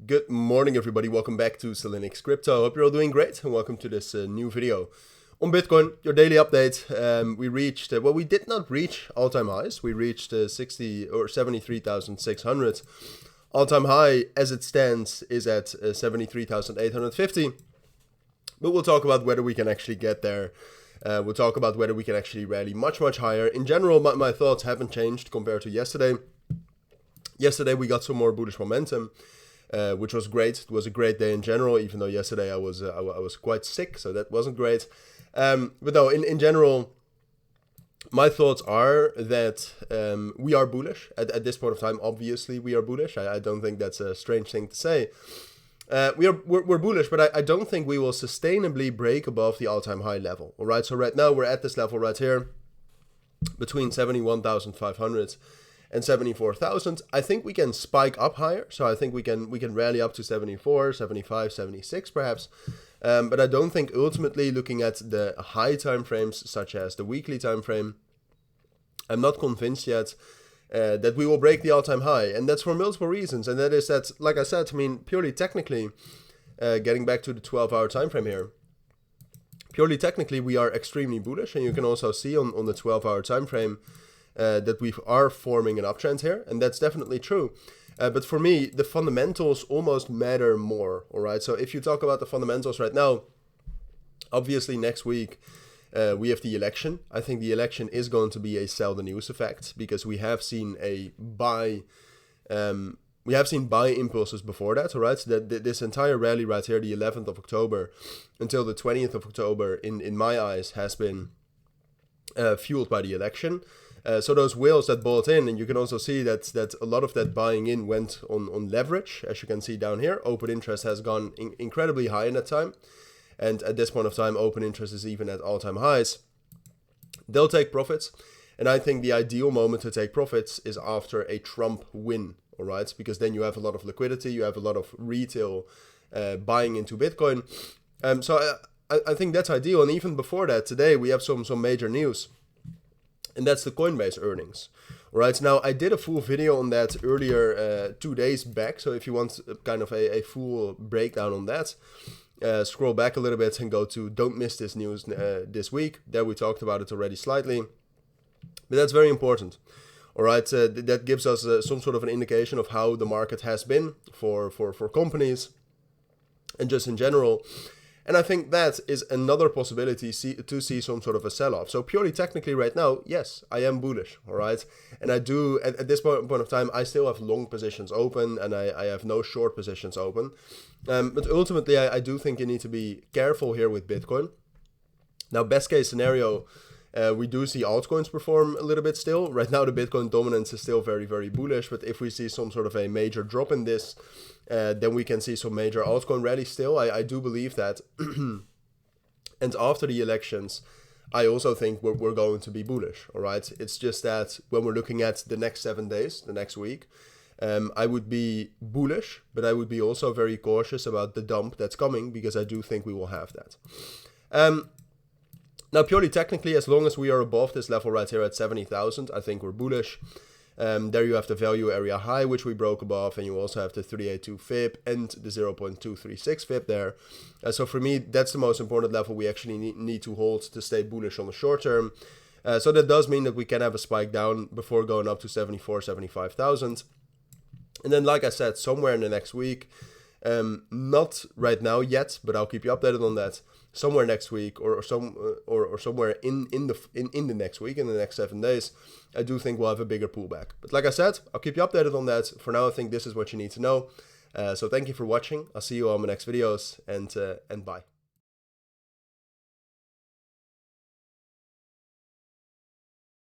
Good morning, everybody. Welcome back to Cilinix Crypto. Hope you're all doing great, and welcome to this new video on Bitcoin. Your daily update. We reached we did not reach all-time highs. We reached 73,600. All-time high, as it stands, is at 73,850. But we'll talk about whether we can actually get there. We'll talk about whether we can actually rally much higher. In general, my thoughts haven't changed compared to yesterday. Yesterday we got some more bullish momentum, which was great. It was a great day in general, even though yesterday I was quite sick, so that wasn't great. But no, in general, my thoughts are that we are bullish at this point of time. Obviously, we are bullish. I don't think that's a strange thing to say. We're bullish, but I don't think we will sustainably break above the all-time high level. All right, so right now we're at this level right here, between 71,500 and 74,000. I think we can spike up higher, so I think we can rally up to 74, 75, 76 perhaps. But I don't think ultimately, looking at the high time frames such as the weekly time frame, I'm not convinced yet that we will break the all-time high, and that's for multiple reasons. And that is that, like I said, I mean, purely technically, getting back to the 12-hour time frame here, purely technically we are extremely bullish, and you can also see on the 12-hour time frame that we are forming an uptrend here, and that's definitely true. But for me, the fundamentals almost matter more, all right? So if you talk about the fundamentals right now, obviously next week we have the election. I think the election is going to be a sell the news effect, because we have seen a buy impulses before that, all right? So that this entire rally right here, the 11th of October until the 20th of October, in my eyes, has been fueled by the election. So those whales that bought in, and you can also see that a lot of that buying in went on leverage, as you can see down here. Open interest has gone incredibly high in that time, and at this point of time, open interest is even at all-time highs. They'll take profits, and I think the ideal moment to take profits is after a Trump win, all right? Because then you have a lot of liquidity, you have a lot of retail buying into Bitcoin. So I think that's ideal, and even before that, today we have some major news. And that's the Coinbase earnings. All right, now I did a full video on that earlier 2 days back. So if you want kind of a full breakdown on that, scroll back a little bit and go to Don't Miss This News this week. There we talked about it already slightly. But that's very important. All right, that gives us some sort of an indication of how the market has been for companies and just in general. And I think that is another possibility to see some sort of a sell-off. So purely technically right now, yes, I am bullish, all right? And I do, at this point of time, I still have long positions open, and I have no short positions open. But ultimately, I do think you need to be careful here with Bitcoin. Now, best case scenario, we do see altcoins perform a little bit still. Right now, the Bitcoin dominance is still very bullish, but if we see some sort of a major drop in this, then we can see some major altcoin rally still. I do believe that. And after the elections, I also think we're going to be bullish, all right? It's just that when we're looking at the next 7 days, the next week, I would be bullish, but I would be also very cautious about the dump that's coming, because I do think we will have that. Now, purely technically, as long as we are above this level right here at 70,000, I think we're bullish. There you have the value area high, which we broke above, and you also have the 382 FIB and the 0.236 FIB there. So for me, that's the most important level we actually need to hold to stay bullish on the short term. So that does mean that we can have a spike down before going up to 74, 75,000. And then, like I said, somewhere in the next week, not right now yet, but I'll keep you updated on that. Somewhere next week, or somewhere in the next week, in the next 7 days, I do think we'll have a bigger pullback. But like I said, I'll keep you updated on that. For now, I think this is what you need to know. So thank you for watching. I'll see you on my next videos, and bye.